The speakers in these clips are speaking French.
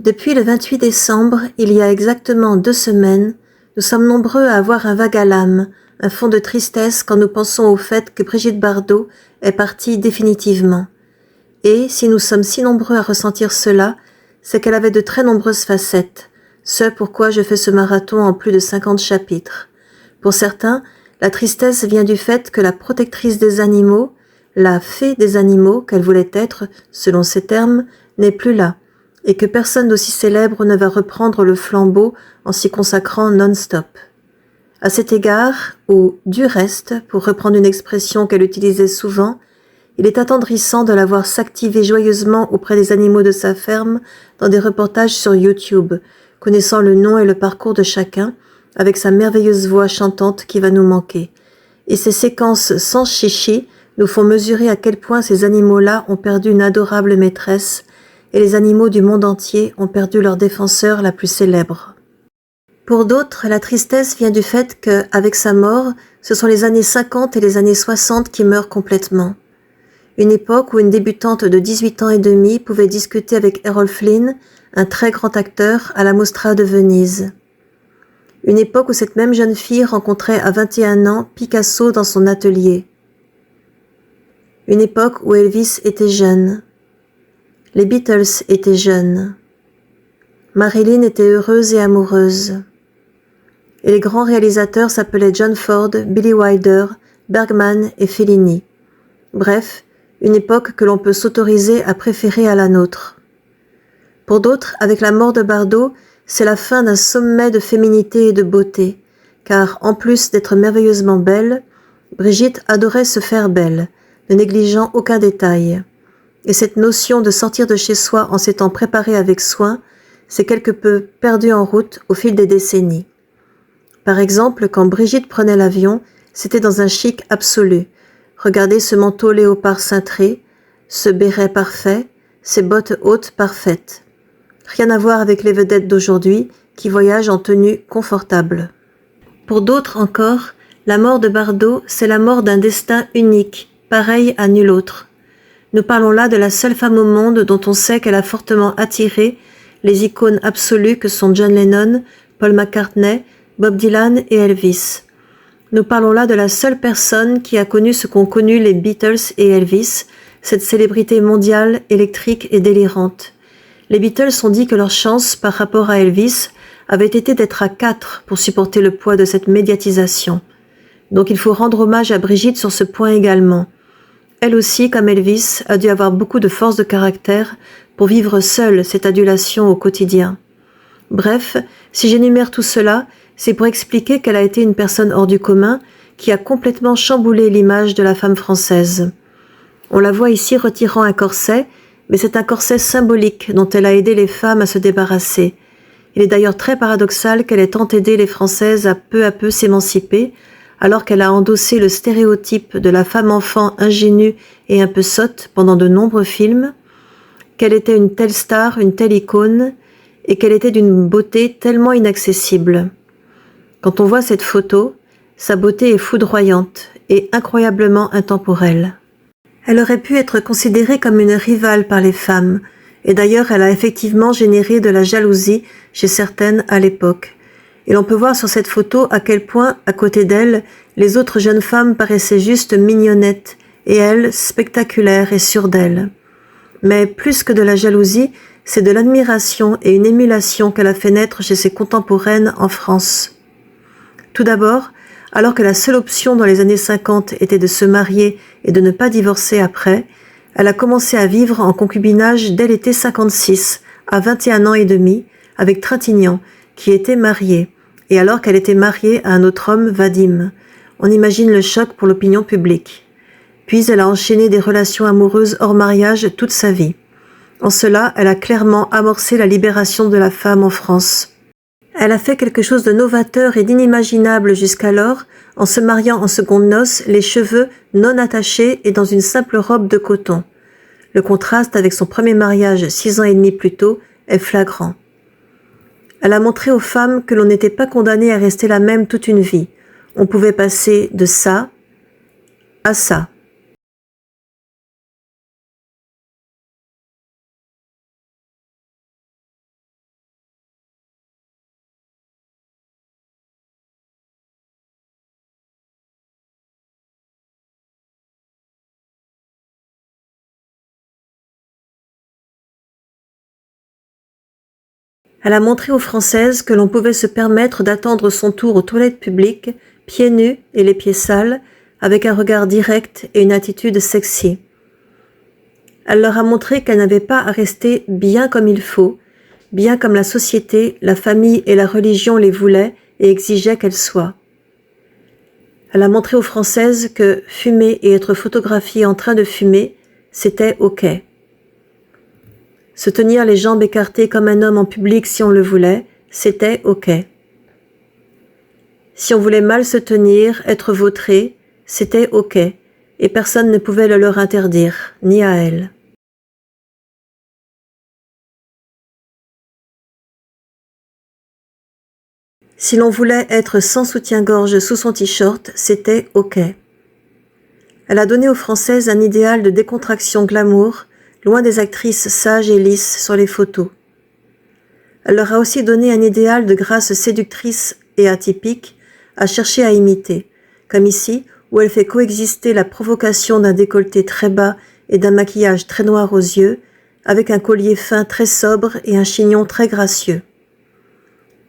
Depuis le 28 décembre, il y a exactement 2 semaines, nous sommes nombreux à avoir un vague à l'âme, un fond de tristesse quand nous pensons au fait que Brigitte Bardot est partie définitivement. Et, si nous sommes si nombreux à ressentir cela, c'est qu'elle avait de très nombreuses facettes, ce pourquoi je fais ce marathon en plus de 50 chapitres. Pour certains, la tristesse vient du fait que la protectrice des animaux, la fée des animaux qu'elle voulait être, selon ses termes, n'est plus là, et que personne d'aussi célèbre ne va reprendre le flambeau en s'y consacrant non-stop. À cet égard, ou du reste, pour reprendre une expression qu'elle utilisait souvent, il est attendrissant de la voir s'activer joyeusement auprès des animaux de sa ferme dans des reportages sur YouTube, connaissant le nom et le parcours de chacun, avec sa merveilleuse voix chantante qui va nous manquer. Et ces séquences sans chichi nous font mesurer à quel point ces animaux-là ont perdu une adorable maîtresse, et les animaux du monde entier ont perdu leur défenseur la plus célèbre. Pour d'autres, la tristesse vient du fait que, avec sa mort, ce sont les années 50 et les années 60 qui meurent complètement. Une époque où une débutante de 18 ans et demi pouvait discuter avec Errol Flynn, un très grand acteur, à la Mostra de Venise. Une époque où cette même jeune fille rencontrait à 21 ans Picasso dans son atelier. Une époque où Elvis était jeune. Les Beatles étaient jeunes. Marilyn était heureuse et amoureuse. Et les grands réalisateurs s'appelaient John Ford, Billy Wilder, Bergman et Fellini. Bref, une époque que l'on peut s'autoriser à préférer à la nôtre. Pour d'autres, avec la mort de Bardot, c'est la fin d'un sommet de féminité et de beauté, car en plus d'être merveilleusement belle, Brigitte adorait se faire belle, ne négligeant aucun détail. Et cette notion de sortir de chez soi en s'étant préparée avec soin, s'est quelque peu perdue en route au fil des décennies. Par exemple, quand Brigitte prenait l'avion, c'était dans un chic absolu. Regardez ce manteau léopard cintré, ce béret parfait, ces bottes hautes parfaites. Rien à voir avec les vedettes d'aujourd'hui qui voyagent en tenue confortable. Pour d'autres encore, la mort de Bardot, c'est la mort d'un destin unique, pareil à nul autre. Nous parlons là de la seule femme au monde dont on sait qu'elle a fortement attiré les icônes absolues que sont John Lennon, Paul McCartney, Bob Dylan et Elvis. Nous parlons là de la seule personne qui a connu ce qu'ont connu les Beatles et Elvis, cette célébrité mondiale, électrique et délirante. Les Beatles ont dit que leur chance par rapport à Elvis avait été d'être à 4 pour supporter le poids de cette médiatisation. Donc il faut rendre hommage à Brigitte sur ce point également. Elle aussi, comme Elvis, a dû avoir beaucoup de force de caractère pour vivre seule cette adulation au quotidien. Bref, si j'énumère tout cela, c'est pour expliquer qu'elle a été une personne hors du commun qui a complètement chamboulé l'image de la femme française. On la voit ici retirant un corset, mais c'est un corset symbolique dont elle a aidé les femmes à se débarrasser. Il est d'ailleurs très paradoxal qu'elle ait tant aidé les Françaises à peu s'émanciper, alors qu'elle a endossé le stéréotype de la femme-enfant ingénue et un peu sotte pendant de nombreux films, qu'elle était une telle star, une telle icône, et qu'elle était d'une beauté tellement inaccessible. Quand on voit cette photo, sa beauté est foudroyante et incroyablement intemporelle. Elle aurait pu être considérée comme une rivale par les femmes, et d'ailleurs elle a effectivement généré de la jalousie chez certaines à l'époque. Et l'on peut voir sur cette photo à quel point, à côté d'elle, les autres jeunes femmes paraissaient juste mignonnettes, et elle, spectaculaire et sûre d'elle. Mais plus que de la jalousie, c'est de l'admiration et une émulation qu'elle a fait naître chez ses contemporaines en France. Tout d'abord, alors que la seule option dans les années 50 était de se marier et de ne pas divorcer après, elle a commencé à vivre en concubinage dès l'été 56, à 21 ans et demi, avec Trintignant, qui était marié, et alors qu'elle était mariée à un autre homme, Vadim. On imagine le choc pour l'opinion publique. Puis elle a enchaîné des relations amoureuses hors mariage toute sa vie. En cela, elle a clairement amorcé la libération de la femme en France. Elle a fait quelque chose de novateur et d'inimaginable jusqu'alors, en se mariant en secondes noces, les cheveux non attachés et dans une simple robe de coton. Le contraste avec son premier mariage 6 ans et demi plus tôt est flagrant. Elle a montré aux femmes que l'on n'était pas condamné à rester la même toute une vie. On pouvait passer de ça à ça. Elle a montré aux Françaises que l'on pouvait se permettre d'attendre son tour aux toilettes publiques, pieds nus et les pieds sales, avec un regard direct et une attitude sexy. Elle leur a montré qu'elle n'avait pas à rester bien comme il faut, bien comme la société, la famille et la religion les voulaient et exigeaient qu'elles soient. Elle a montré aux Françaises que fumer et être photographiée en train de fumer, c'était OK. Se tenir les jambes écartées comme un homme en public si on le voulait, c'était OK. Si on voulait mal se tenir, être vautré, c'était OK, et personne ne pouvait le leur interdire, ni à elle. Si l'on voulait être sans soutien-gorge sous son t-shirt, c'était OK. Elle a donné aux Françaises un idéal de décontraction glamour, loin des actrices sages et lisses sur les photos. Elle leur a aussi donné un idéal de grâce séductrice et atypique à chercher à imiter, comme ici où elle fait coexister la provocation d'un décolleté très bas et d'un maquillage très noir aux yeux, avec un collier fin très sobre et un chignon très gracieux.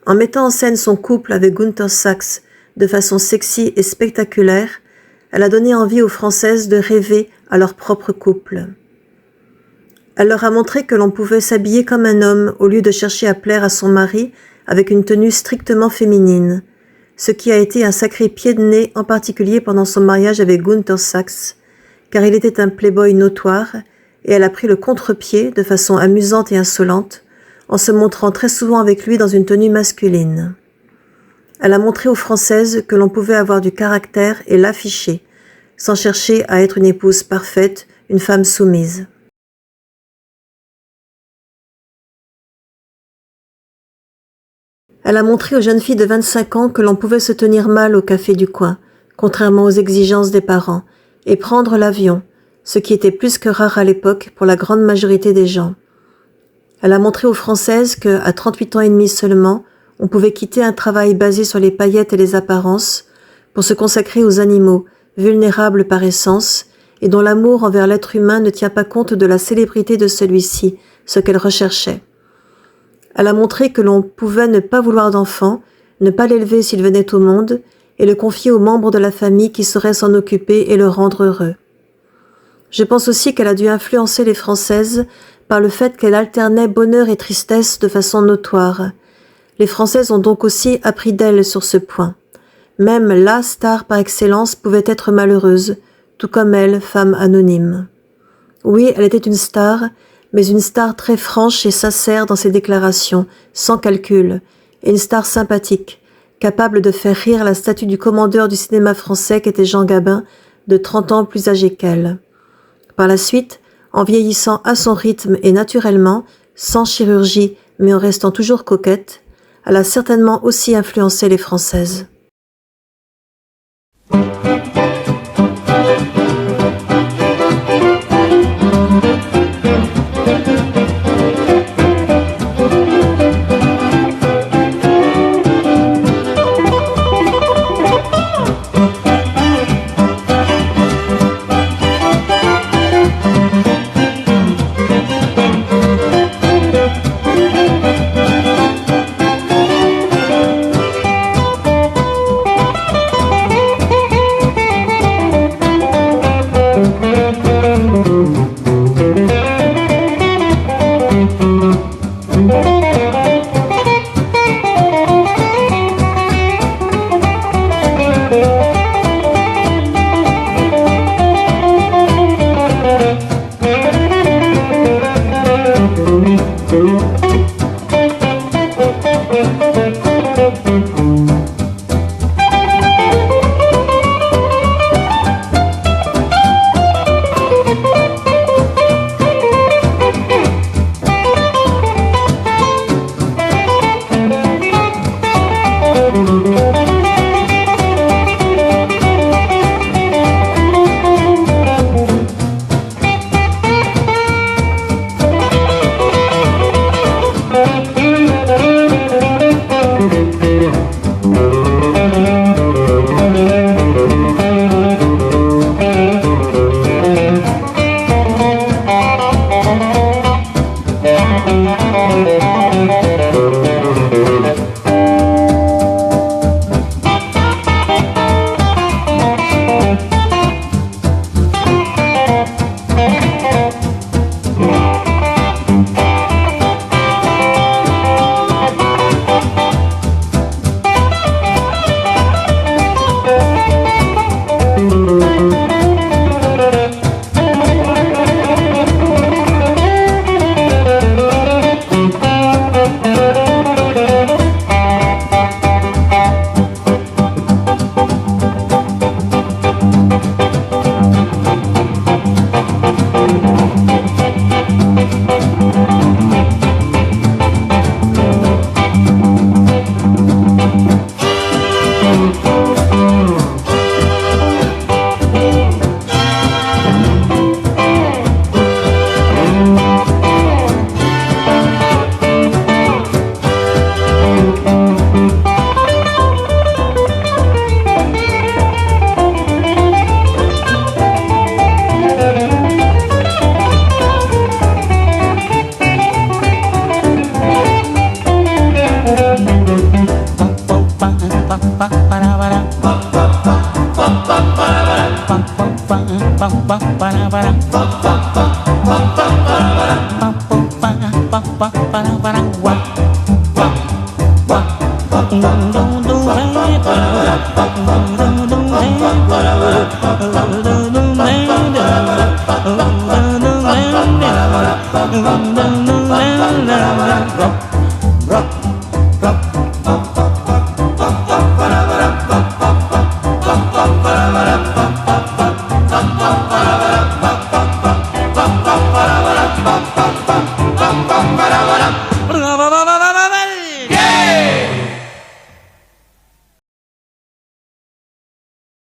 En mettant en scène son couple avec Gunther Sachs de façon sexy et spectaculaire, elle a donné envie aux Françaises de rêver à leur propre couple. Elle leur a montré que l'on pouvait s'habiller comme un homme au lieu de chercher à plaire à son mari avec une tenue strictement féminine, ce qui a été un sacré pied de nez en particulier pendant son mariage avec Gunther Sachs, car il était un playboy notoire et elle a pris le contre-pied de façon amusante et insolente en se montrant très souvent avec lui dans une tenue masculine. Elle a montré aux Françaises que l'on pouvait avoir du caractère et l'afficher, sans chercher à être une épouse parfaite, une femme soumise. Elle a montré aux jeunes filles de 25 ans que l'on pouvait se tenir mal au café du coin, contrairement aux exigences des parents, et prendre l'avion, ce qui était plus que rare à l'époque pour la grande majorité des gens. Elle a montré aux Françaises que, à 38 ans et demi seulement, on pouvait quitter un travail basé sur les paillettes et les apparences pour se consacrer aux animaux, vulnérables par essence, et dont l'amour envers l'être humain ne tient pas compte de la célébrité de celui-ci, ce qu'elle recherchait. Elle a montré que l'on pouvait ne pas vouloir d'enfant, ne pas l'élever s'il venait au monde, et le confier aux membres de la famille qui sauraient s'en occuper et le rendre heureux. Je pense aussi qu'elle a dû influencer les Françaises par le fait qu'elle alternait bonheur et tristesse de façon notoire. Les Françaises ont donc aussi appris d'elle sur ce point. Même la star par excellence pouvait être malheureuse, tout comme elle, femme anonyme. Oui, elle était une star, mais une star très franche et sincère dans ses déclarations, sans calcul, et une star sympathique, capable de faire rire la statue du commandeur du cinéma français qu'était Jean Gabin, de 30 ans plus âgé qu'elle. Par la suite, en vieillissant à son rythme et naturellement, sans chirurgie mais en restant toujours coquette, elle a certainement aussi influencé les Françaises.